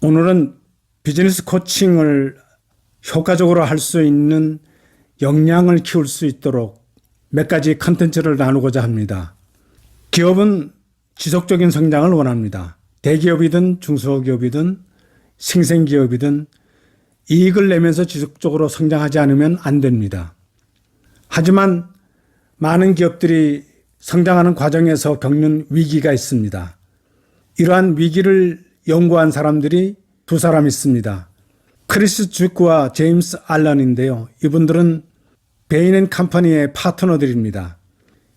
오늘은 비즈니스 코칭을 효과적으로 할 수 있는 역량을 키울 수 있도록 몇 가지 컨텐츠를 나누고자 합니다. 기업은 지속적인 성장을 원합니다. 대기업이든 중소기업이든 생생기업이든 이익을 내면서 지속적으로 성장하지 않으면 안 됩니다. 하지만 많은 기업들이 성장하는 과정에서 겪는 위기가 있습니다. 이러한 위기를 연구한 사람들이 두 사람 있습니다. 크리스 주크와 제임스 알런인데요. 이분들은 베인 & 컴퍼니의 파트너들입니다.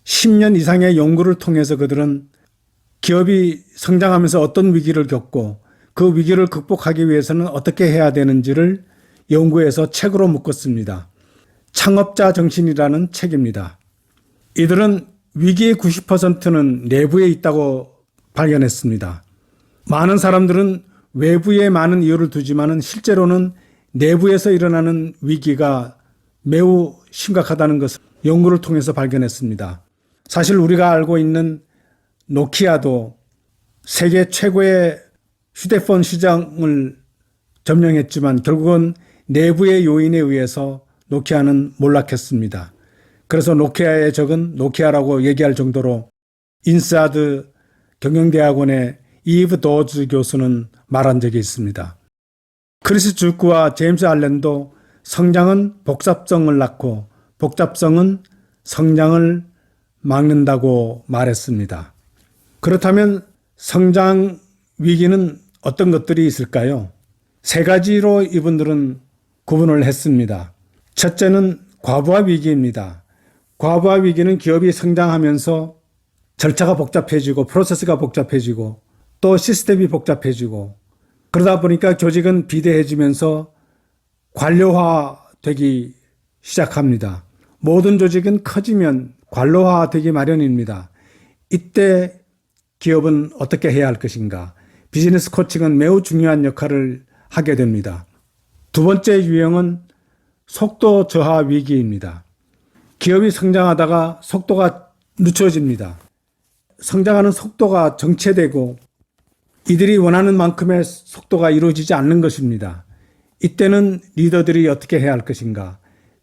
10년 이상의 연구를 통해서 그들은 기업이 성장하면서 어떤 위기를 겪고 그 위기를 극복하기 위해서는 어떻게 해야 되는지를 연구해서 책으로 묶었습니다. 창업자 정신이라는 책입니다. 이들은 위기의 90%는 내부에 있다고 발견했습니다. 많은 사람들은 외부에 많은 이유를 두지만은 실제로는 내부에서 일어나는 위기가 매우 심각하다는 것을 연구를 통해서 발견했습니다. 사실 우리가 알고 있는 노키아도 세계 최고의 휴대폰 시장을 점령했지만 결국은 내부의 요인에 의해서 노키아는 몰락했습니다. 그래서 노키아의 적은 노키아라고 얘기할 정도로 인사드 경영대학원의 이브 도즈 교수는 말한 적이 있습니다. 크리스 주크와 제임스 알렌도 성장은 복잡성을 낳고 복잡성은 성장을 막는다고 말했습니다. 그렇다면 성장 위기는 어떤 것들이 있을까요? 세 가지로 이분들은 구분을 했습니다. 첫째는 과부하 위기입니다. 과부하 위기는 기업이 성장하면서 절차가 복잡해지고 프로세스가 복잡해지고 또 시스템이 복잡해지고 그러다 보니까 조직은 비대해지면서 관료화되기 시작합니다. 모든 조직은 커지면 관료화되기 마련입니다. 이때 기업은 어떻게 해야 할 것인가? 비즈니스 코칭은 매우 중요한 역할을 하게 됩니다. 두 번째 유형은 속도 저하 위기입니다. 기업이 성장하다가 속도가 늦춰집니다. 성장하는 속도가 정체되고 이들이 원하는 만큼의 속도가 이루어지지 않는 것입니다. 이때는 리더들이 어떻게 해야 할 것인가?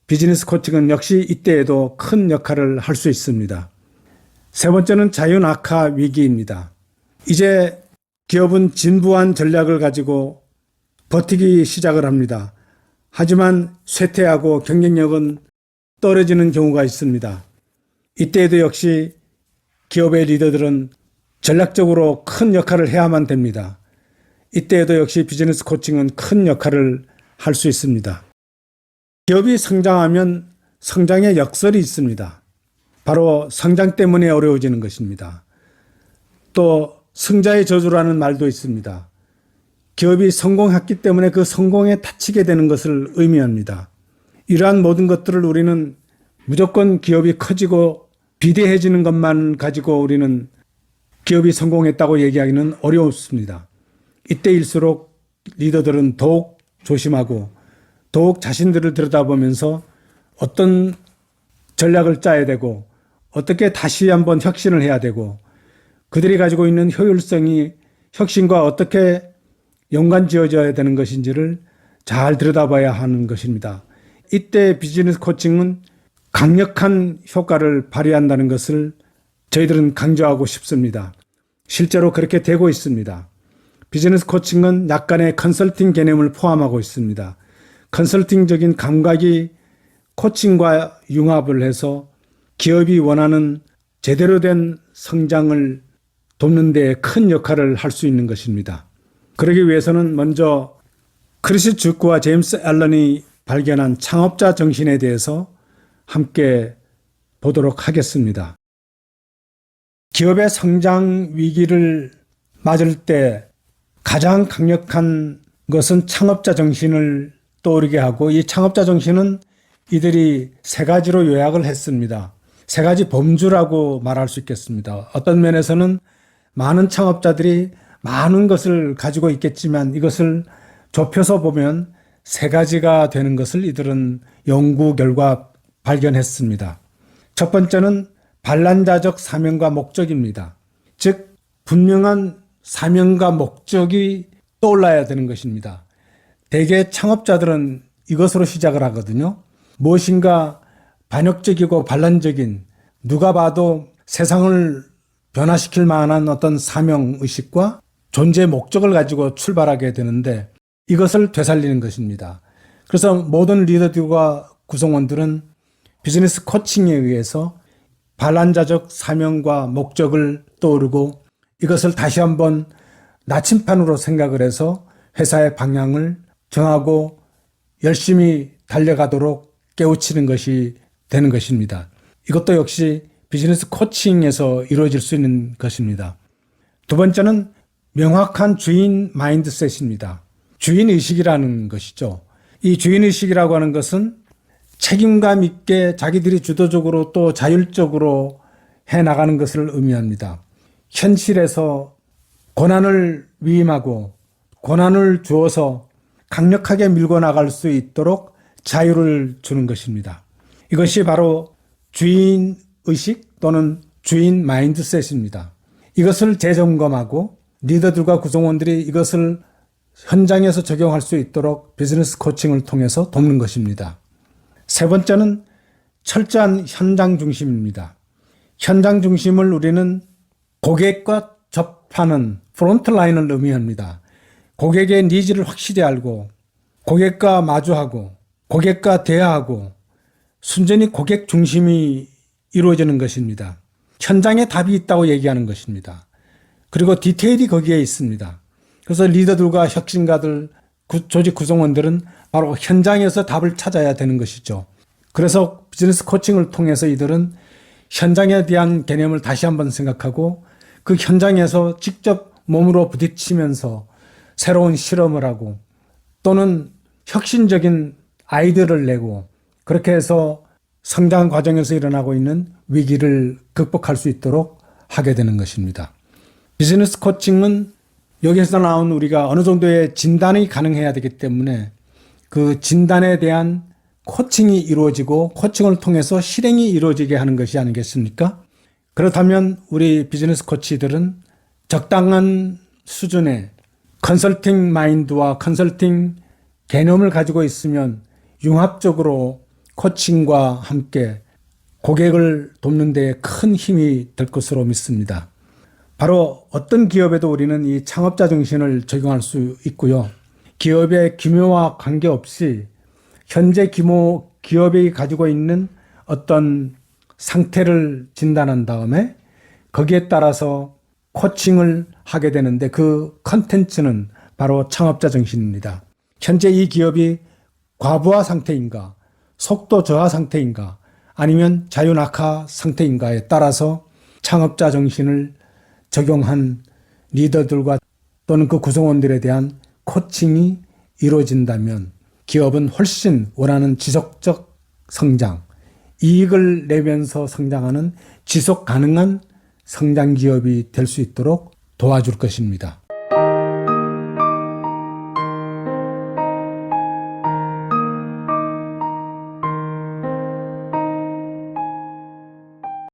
비즈니스 코칭은 역시 이때에도 큰 역할을 할 수 있습니다. 세 번째는 자윤악화 위기입니다. 이제 기업은 진부한 전략을 가지고 버티기 시작을 합니다. 하지만 쇠퇴하고 경쟁력은 떨어지는 경우가 있습니다. 이때에도 역시 기업의 리더들은 전략적으로 큰 역할을 해야만 됩니다. 이때에도 역시 비즈니스 코칭은 큰 역할을 할 수 있습니다. 기업이 성장하면 성장의 역설이 있습니다. 바로 성장 때문에 어려워지는 것입니다. 또 승자의 저주라는 말도 있습니다. 기업이 성공했기 때문에 그 성공에 다치게 되는 것을 의미합니다. 이러한 모든 것들을 우리는 무조건 기업이 커지고 비대해지는 것만 가지고 우리는 기업이 성공했다고 얘기하기는 어렵습니다. 이때일수록 리더들은 더욱 조심하고 더욱 자신들을 들여다보면서 어떤 전략을 짜야 되고 어떻게 다시 한번 혁신을 해야 되고 그들이 가지고 있는 효율성이 혁신과 어떻게 연관지어져야 되는 것인지를 잘 들여다봐야 하는 것입니다. 이때 비즈니스 코칭은 강력한 효과를 발휘한다는 것을 저희들은 강조하고 싶습니다. 실제로 그렇게 되고 있습니다. 비즈니스 코칭은 약간의 컨설팅 개념을 포함하고 있습니다. 컨설팅적인 감각이 코칭과 융합을 해서 기업이 원하는 제대로 된 성장을 돕는 데 큰 역할을 할 수 있는 것입니다. 그러기 위해서는 먼저 크리스 주크와 제임스 앨런이 발견한 창업자 정신에 대해서 함께 보도록 하겠습니다. 기업의 성장 위기를 맞을 때 가장 강력한 것은 창업자 정신을 떠오르게 하고 이 창업자 정신은 이들이 세 가지로 요약을 했습니다. 세 가지 범주라고 말할 수 있겠습니다. 어떤 면에서는 많은 창업자들이 많은 것을 가지고 있겠지만 이것을 좁혀서 보면 세 가지가 되는 것을 이들은 연구 결과 발견했습니다. 첫 번째는 반란자적 사명과 목적입니다. 즉 분명한 사명과 목적이 떠올라야 되는 것입니다. 대개 창업자들은 이것으로 시작을 하거든요. 무엇인가 반역적이고 반란적인, 누가 봐도 세상을 변화시킬 만한 어떤 사명의식과 존재 목적을 가지고 출발하게 되는데 이것을 되살리는 것입니다. 그래서 모든 리더들과 구성원들은 비즈니스 코칭에 의해서 반란자적 사명과 목적을 떠오르고 이것을 다시 한번 나침판으로 생각을 해서 회사의 방향을 정하고 열심히 달려가도록 깨우치는 것이 되는 것입니다. 이것도 역시 비즈니스 코칭에서 이루어질 수 있는 것입니다. 두 번째는 명확한 주인 마인드셋입니다. 주인의식이라는 것이죠. 이 주인의식이라고 하는 것은 책임감 있게 자기들이 주도적으로 또 자율적으로 해나가는 것을 의미합니다. 현실에서 고난을 위임하고 고난을 주어서 강력하게 밀고 나갈 수 있도록 자유를 주는 것입니다. 이것이 바로 주인의식 또는 주인 마인드셋입니다. 이것을 재점검하고 리더들과 구성원들이 이것을 현장에서 적용할 수 있도록 비즈니스 코칭을 통해서 돕는 것입니다. 세 번째는 철저한 현장 중심입니다. 현장 중심을 우리는 고객과 접하는 프론트라인을 의미합니다. 고객의 니즈를 확실히 알고 고객과 마주하고 고객과 대화하고 순전히 고객 중심이 이루어지는 것입니다. 현장에 답이 있다고 얘기하는 것입니다. 그리고 디테일이 거기에 있습니다. 그래서 리더들과 혁신가들, 조직 구성원들은 바로 현장에서 답을 찾아야 되는 것이죠. 그래서 비즈니스 코칭을 통해서 이들은 현장에 대한 개념을 다시 한번 생각하고 그 현장에서 직접 몸으로 부딪히면서 새로운 실험을 하고 또는 혁신적인 아이디어를 내고 그렇게 해서 성장 과정에서 일어나고 있는 위기를 극복할 수 있도록 하게 되는 것입니다. 비즈니스 코칭은 여기에서 나온 우리가 어느 정도의 진단이 가능해야 되기 때문에 그 진단에 대한 코칭이 이루어지고 코칭을 통해서 실행이 이루어지게 하는 것이 아니겠습니까? 그렇다면 우리 비즈니스 코치들은 적당한 수준의 컨설팅 마인드와 컨설팅 개념을 가지고 있으면 융합적으로 코칭과 함께 고객을 돕는 데 큰 힘이 될 것으로 믿습니다. 바로 어떤 기업에도 우리는 이 창업자 정신을 적용할 수 있고요. 기업의 규모와 관계없이 현재 규모 기업이 가지고 있는 어떤 상태를 진단한 다음에 거기에 따라서 코칭을 하게 되는데 그 컨텐츠는 바로 창업자 정신입니다. 현재 이 기업이 과부하 상태인가, 속도 저하 상태인가, 아니면 자유낙하 상태인가에 따라서 창업자 정신을 적용한 리더들과 또는 그 구성원들에 대한 코칭이 이루어진다면 기업은 훨씬 원하는 지속적 성장, 이익을 내면서 성장하는 지속 가능한 성장 기업이 될 수 있도록 도와줄 것입니다.